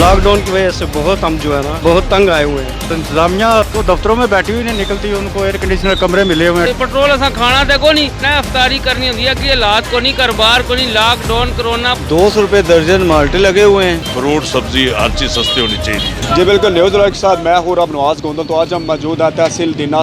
Lock down की वजह से बहुत हम जो है ना बहुत तंग आए हुए हैं। तो इंतजामिया तो दफ्तरों में बैठी हुई नहीं निकलती, उनको एयर कंडीशनर कमरे मिले हुए हैं। पेट्रोल असा खाना तो को नहीं ना अफ्तारी करनी होती है कि हालात को नहीं कारोबार को नहीं लॉकडाउन कोरोना 200 रुपए दर्जन माल्टे लगे हुए हैं। फरूट सब्जी हर चीज़ सस्ती होनी चाहिए। जी बिल्कुल, न्यूज़ के साथ मैं हूँ नवाज गोंदल। तो आज हम मौजूद है तहसील दीना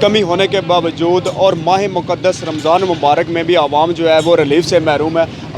कमी होने के बावजूद और माह मुकद्दस रमज़ान मुबारक में भी आवाम जो है वो रिलीफ से महरूम है।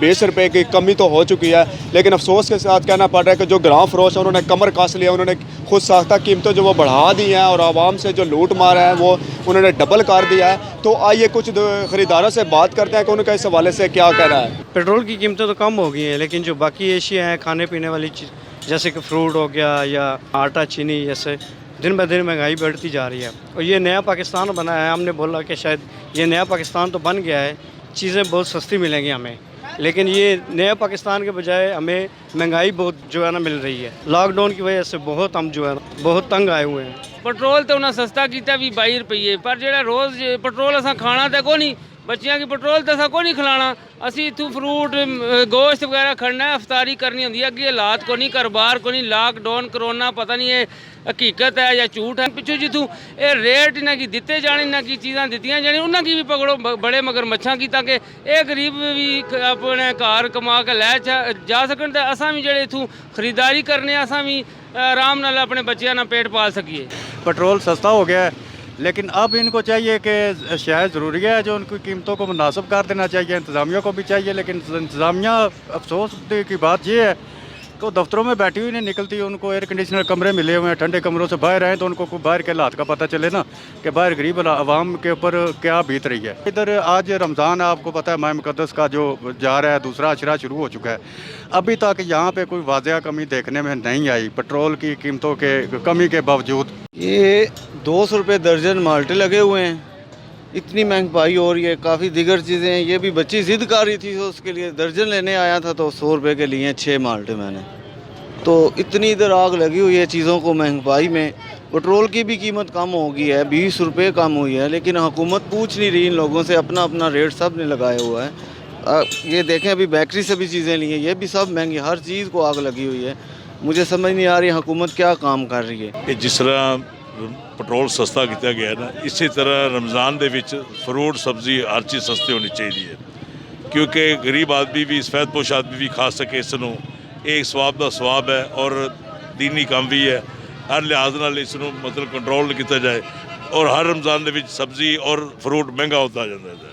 20 रुपये की कमी तो हो चुकी है, लेकिन अफसोस के साथ कहना पड़ रहा है कि जो गरां फरोश है उन्होंने कमर कस लिया, उन्होंने खुद साख्ता कीमतें जो वो बढ़ा दी हैं और आवाम से जो लूट मार है वो उन्होंने डबल कर दिया है। तो आइए कुछ खरीदारों से बात करते हैं कि उनका इस हवाले से क्या कहना है। पेट्रोल की कीमतें तो कम हो गई हैं, लेकिन जो बाकी एशिया हैं खाने पीने वाली चीज़ जैसे कि फ्रूट हो गया या आटा चीनी, जैसे दिन ब दिन महंगाई बढ़ती जा रही है। और ये नया पाकिस्तान बना है, हमने बोला कि शायद ये नया पाकिस्तान तो बन गया है, चीज़ें बहुत सस्ती मिलेंगी हमें, लेकिन ये नया पाकिस्तान के बजाय हमें महंगाई बहुत जो है ना मिल रही है। लॉकडाउन की वजह से बहुत हम जो है ना बहुत तंग आए हुए हैं। पेट्रोल तो उन्हें सस्ता किया भी 22 रुपये, पर जो रोज़ पेट्रोल असा खाना तो को नहीं, बच्चियां की पेट्रोल तो असा को नहीं खिलाना, असी इतों फ्रूट गोश्त वगैरह खड़ना है, अफ्तारी करनी होती है कि हालात को नहीं कारोबार को नहीं लॉकडाउन कोरोना पता नहीं ये हकीकत है या झूठ है। पिछू जितों ये रेट इन्हें की दिते जाने, इन्हें की चीज़ां दित्तियां जाने, उन्हें की भी पकड़ो बड़े मगर मच्छा की, ताकि ये गरीब भी अपने घर कमा के लै जा सकन, तो असा भी जो इतों खरीदारी करने असा भी आराम नाल अपने बच्चों ना पेट पाल सकिए। पेट्रोल सस्ता हो गया है, लेकिन अब इनको चाहिए कि शायद ज़रूरी है जो उनकी कीमतों को मुनासिब कर देना चाहिए, इंतज़ामिया को भी चाहिए। लेकिन इंतज़ामिया अफसोस की बात ये है कि दफ्तरों में बैठी हुई नहीं निकलती, उनको एयर कंडीशनर कमरे मिले हुए हैं, ठंडे कमरों से बाहर आएँ तो उनको कोई बाहर के हालात का पता चले ना कि बाहर गरीब आवाम के ऊपर क्या बीत रही है। इधर आज रमज़ान आपको पता है माह मुकद्दस का जो जा रहा है, दूसरा अशरा शुरू हो चुका है। अभी तक यहाँ पे कोई वाज़ह कमी देखने में नहीं आई पेट्रोल की कीमतों के कमी के बावजूद। ये 200 रुपए दर्जन माल्टे लगे हुए हैं, इतनी महंगाई हो रही है। काफ़ी दिगर चीज़ें हैं, ये भी बच्ची ज़िद कर रही थी तो उसके लिए दर्जन लेने आया था, तो 100 रुपये के लिए 6 माल्टे मैंने। तो इतनी इधर आग लगी हुई है चीज़ों को महंगाई में। पेट्रोल की भी कीमत कम हो गई है, 20 रुपये कम हुई है, लेकिन हुकूमत पूछ नहीं रही इन लोगों से, अपना अपना रेट सब ने लगाया हुआ है। ये देखें अभी बेकरी से भी चीज़ें ली हैं, ये भी सब महंगी, हर चीज़ को आग लगी हुई है। मुझे समझ नहीं आ रही हुकूमत क्या काम कर रही है। जिस तरह पेट्रोल सस्ता किया गया है ना, इसी तरह रमज़ान दे विच फरूट सब्जी हर चीज़ सस्ती होनी चाहिए, क्योंकि गरीब आदमी भी सफेदपोश आदमी भी खा सके। इसनों एक सवाब का सवाब है और दीनी काम भी है, हर लिहाज नाल इसनों मतलब कंट्रोल किया जाए और हर रमज़ान दे विच सब्जी और फ्रूट महंगा होता जाता है।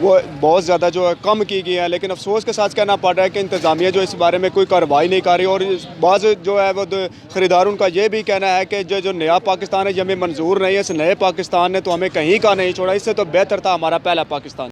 बहुत ज़्यादा जो है कम की गई हैं। लेकिन अफसोस के साथ कहना पड़ रहा है कि इंतज़ामिया जो इस बारे में कोई कार्रवाई नहीं कर रही। और बाज़ जो है वो ख़रीदारों का ये भी कहना है कि जो नया पाकिस्तान है ये हमें मंजूर नहीं है, इस नए पाकिस्तान ने तो हमें कहीं का नहीं छोड़ा, इससे तो बेहतर था हमारा पहला पाकिस्तान।